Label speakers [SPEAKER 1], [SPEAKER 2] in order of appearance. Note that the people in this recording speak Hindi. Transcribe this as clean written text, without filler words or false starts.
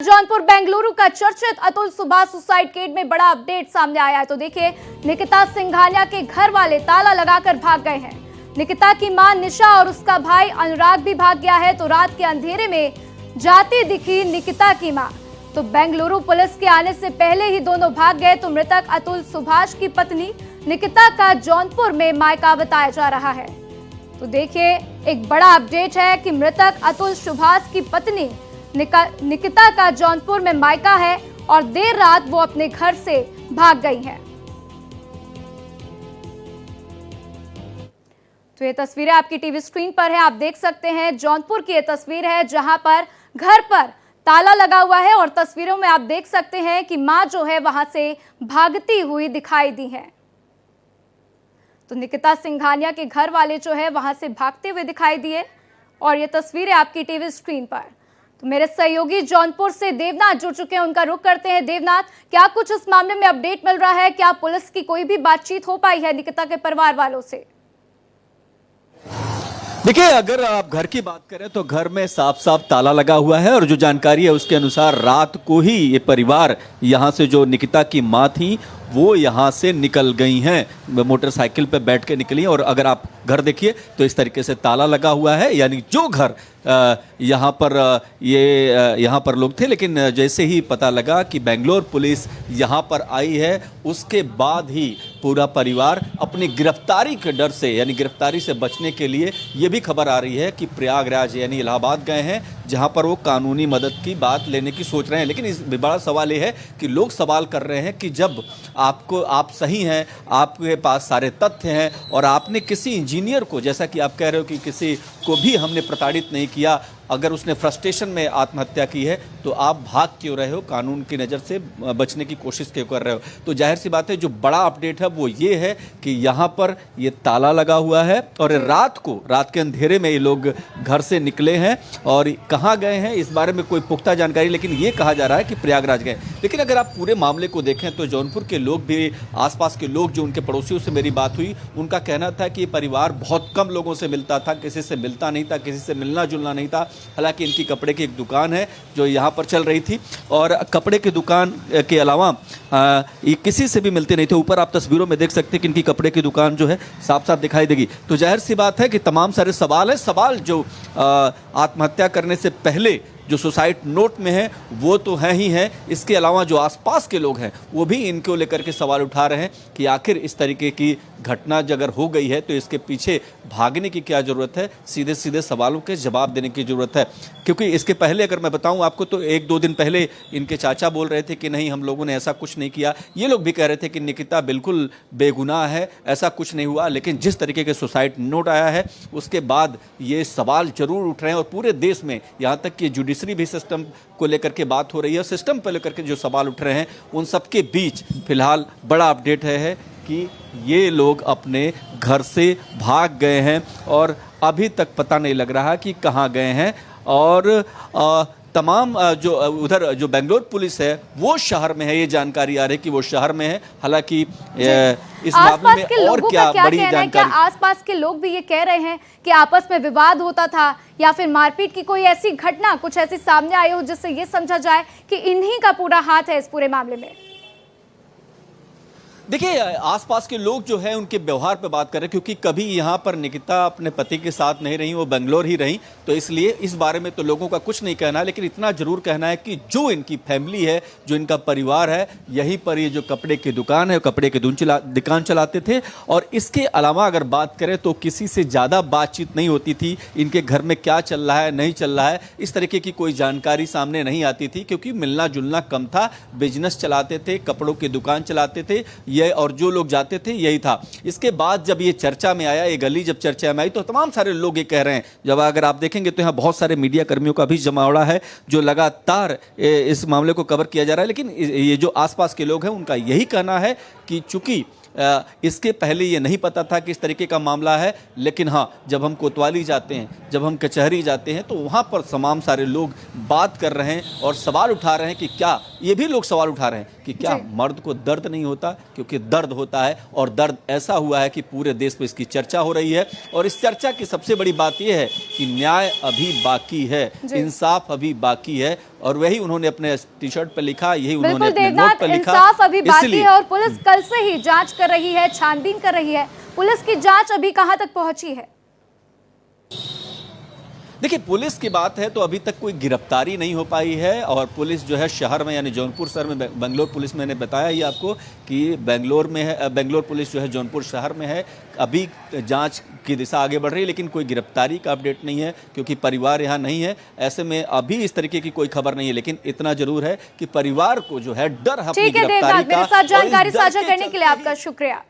[SPEAKER 1] जौनपुर बेंगलुरु का चर्चित अतुल सुभाष सुसाइड केस में बड़ा अपडेट सामने आया है। तो देखिए, निकिता सिंघानिया के घर वाले ताला लगाकर भाग गए हैं। निकिता की मां निशा और उसका भाई अनुराग भी भाग गया है। तो रात के अंधेरे में जाती दिखी निकिता की मां। तो बेंगलुरु पुलिस के आने से पहले ही दोनों भाग गए। तो मृतक अतुल सुभाष की पत्नी निकिता का जौनपुर में मायका बताया जा रहा है। तो देखिए, एक बड़ा अपडेट है कि मृतक अतुल सुभाष की पत्नी निकिता का जौनपुर में मायका है और देर रात वो अपने घर से भाग गई हैं। तो ये तस्वीरें आपकी टीवी स्क्रीन पर है, आप देख सकते हैं। जौनपुर की ये तस्वीर है जहां पर घर पर ताला लगा हुआ है और तस्वीरों में आप देख सकते हैं कि मां जो है वहां से भागती हुई दिखाई दी है। तो निकिता सिंघानिया के घर वाले जो है वहां से भागते हुए दिखाई दिए और ये तस्वीरें आपकी टीवी स्क्रीन पर। तो मेरे सहयोगी जौनपुर से देवनाथ जुड़ चुके हैं, उनका रुख करते हैं। देवनाथ, क्या कुछ इस मामले में अपडेट मिल रहा है? क्या पुलिस की कोई भी बातचीत हो पाई है निकिता के परिवार वालों से?
[SPEAKER 2] देखिए, अगर आप घर की बात करें तो घर में साफ साफ ताला लगा हुआ है और जो जानकारी है उसके अनुसार रात को ही ये परिवार यहाँ से, जो निकिता की माँ थी वो यहाँ से निकल गई हैं, मोटरसाइकिल पे बैठ के निकली। और अगर आप घर देखिए तो इस तरीके से ताला लगा हुआ है, यानी जो घर यहाँ पर लोग थे। लेकिन जैसे ही पता लगा कि बेंगलोर पुलिस यहाँ पर आई है, उसके बाद ही पूरा परिवार अपनी गिरफ्तारी के डर से, यानी गिरफ्तारी से बचने के लिए, ये भी खबर आ रही है कि प्रयागराज यानी इलाहाबाद गए हैं, जहाँ पर वो कानूनी मदद की बात लेने की सोच रहे हैं। लेकिन इस बड़ा सवाल ये है कि लोग सवाल कर रहे हैं कि जब आप सही हैं, आपके पास सारे तथ्य हैं और आपने किसी इंजीनियर को, जैसा कि आप कह रहे हो कि किसी को भी हमने प्रताड़ित नहीं किया, अगर उसने फ्रस्ट्रेशन में आत्महत्या की है तो आप भाग क्यों रहे हो, कानून की नज़र से बचने की कोशिश क्यों कर रहे हो? तो जाहिर सी बात है, जो बड़ा अपडेट है वो ये है कि यहाँ पर ये ताला लगा हुआ है और रात के अंधेरे में ये लोग घर से निकले हैं और कहाँ गए हैं इस बारे में कोई पुख्ता जानकारी, लेकिन ये कहा जा रहा है कि प्रयागराज गए। लेकिन अगर आप पूरे मामले को देखें तो जौनपुर के लोग भी, आसपास के लोग, जो उनके पड़ोसियों से मेरी बात हुई, उनका कहना था कि ये परिवार बहुत कम लोगों से मिलता था, किसी से मिलता नहीं था, किसी से मिलना जुलना नहीं था। हालांकि इनकी कपड़े की एक दुकान है जो यहाँ पर चल रही थी और कपड़े की दुकान के अलावा ये किसी से भी मिलते नहीं थे। ऊपर आप तस्वीरों में देख सकते हैं कि इनकी कपड़े की दुकान जो है साफ साफ दिखाई देगी। तो जाहिर सी बात है कि तमाम सारे सवाल है, सवाल जो आत्महत्या करने से पहले जो सुसाइड नोट में है वो तो है ही है, इसके अलावा जो आसपास के लोग हैं वो भी इनको लेकर के सवाल उठा रहे हैं कि आखिर इस तरीके की घटना अगर हो गई है तो इसके पीछे भागने की क्या ज़रूरत है, सीधे सीधे सवालों के जवाब देने की ज़रूरत है। क्योंकि इसके पहले अगर मैं बताऊं आपको तो 1-2 दिन पहले इनके चाचा बोल रहे थे कि नहीं, हम लोगों ने ऐसा कुछ नहीं किया। ये लोग भी कह रहे थे कि निकिता बिल्कुल बेगुनाह है, ऐसा कुछ नहीं हुआ। लेकिन जिस तरीके के सुसाइड नोट आया है उसके बाद ये सवाल जरूर उठ रहे हैं और पूरे देश में, यहाँ तक कि जुडिशरी भी सिस्टम को लेकर के बात हो रही है, सिस्टम पर लेकर के जो सवाल उठ रहे हैं, उन सबके बीच फिलहाल बड़ा अपडेट है कि ये लोग अपने घर से भाग गए हैं और अभी तक पता नहीं लग रहा कि कहाँ गए हैं। और तमाम जो उधर जो बेंगलोर पुलिस है वो शहर में है, ये जानकारी आ रही है कि वो शहर में है। हालांकि इस मामले में और क्या बड़ी जानकारी,
[SPEAKER 1] क्या आसपास के लोग भी ये कह रहे हैं कि आपस में विवाद होता था या फिर मारपीट की कोई ऐसी घटना कुछ ऐसी सामने आई हो जिससे ये समझा जाए कि इन्हीं का पूरा हाथ है इस पूरे मामले में?
[SPEAKER 2] देखिए, आसपास के लोग जो है उनके व्यवहार पे बात कर रहे हैं, क्योंकि कभी यहाँ पर निकिता अपने पति के साथ नहीं रही, वो बेंगलोर ही रही, तो इसलिए इस बारे में तो लोगों का कुछ नहीं कहना है। लेकिन इतना जरूर कहना है कि जो इनकी फैमिली है, जो इनका परिवार है, यहीं पर ये जो कपड़े की दुकान है, कपड़े की दुकान चलाते थे और इसके अलावा अगर बात करें तो किसी से ज़्यादा बातचीत नहीं होती थी। इनके घर में क्या चल रहा है, नहीं चल रहा है, इस तरीके की कोई जानकारी सामने नहीं आती थी, क्योंकि मिलना जुलना कम था। बिजनेस चलाते थे, कपड़ों की दुकान चलाते थे और जो लोग जाते थे यही था। इसके बाद जब ये चर्चा में आया, ये गली जब चर्चा में आई तो तमाम सारे लोग ये कह रहे हैं, जब अगर आप देखेंगे तो यहाँ बहुत सारे मीडिया कर्मियों का भी जमावड़ा है जो लगातार इस मामले को कवर किया जा रहा है। लेकिन ये जो आसपास के लोग हैं उनका यही कहना है कि चूंकि इसके पहले ये नहीं पता था कि इस तरीके का मामला है, लेकिन हाँ, जब हम कोतवाली जाते हैं, जब हम कचहरी जाते हैं तो वहाँ पर तमाम सारे लोग बात कर रहे हैं और सवाल उठा रहे हैं कि क्या ये भी लोग सवाल उठा रहे हैं कि क्या
[SPEAKER 1] जी।
[SPEAKER 2] मर्द को दर्द नहीं होता, क्योंकि दर्द होता है और दर्द ऐसा हुआ है कि पूरे देश में इसकी चर्चा हो रही है। और इस चर्चा की सबसे बड़ी बात यह है कि न्याय अभी बाकी है, इंसाफ अभी बाकी है, और वही उन्होंने अपने टी शर्ट पर लिखा, यही उन्होंने
[SPEAKER 1] बिल्कुल
[SPEAKER 2] अपने नोट
[SPEAKER 1] देवनाथ,
[SPEAKER 2] पर लिखा।
[SPEAKER 1] इंसाफ अभी बाकी
[SPEAKER 2] इसलिए
[SPEAKER 1] है और पुलिस कल से ही जांच कर रही है, छानबीन कर रही है। पुलिस की जांच अभी कहां तक पहुंची है?
[SPEAKER 2] देखिए, पुलिस की बात है तो अभी तक कोई गिरफ्तारी नहीं हो पाई है, और पुलिस जो है शहर में, यानी जौनपुर शहर में, बेंगलोर पुलिस, मैंने बताया ही आपको कि बेंगलोर में है, बेंगलोर पुलिस जो है जौनपुर शहर में है। अभी जांच की दिशा आगे बढ़ रही है, लेकिन कोई गिरफ्तारी का अपडेट नहीं है, क्योंकि परिवार यहाँ नहीं है। ऐसे में अभी इस तरीके की कोई खबर नहीं है, लेकिन इतना जरूर है कि परिवार को जो है डर है अपनी
[SPEAKER 1] ठीक है
[SPEAKER 2] गिरफ्तारी
[SPEAKER 1] देवनाथ,
[SPEAKER 2] का।
[SPEAKER 1] मेरे साथ
[SPEAKER 2] और इस
[SPEAKER 1] जानकारी
[SPEAKER 2] डर
[SPEAKER 1] साझा
[SPEAKER 2] के
[SPEAKER 1] करने के लिए
[SPEAKER 2] चलते ही
[SPEAKER 1] आपका शुक्रिया।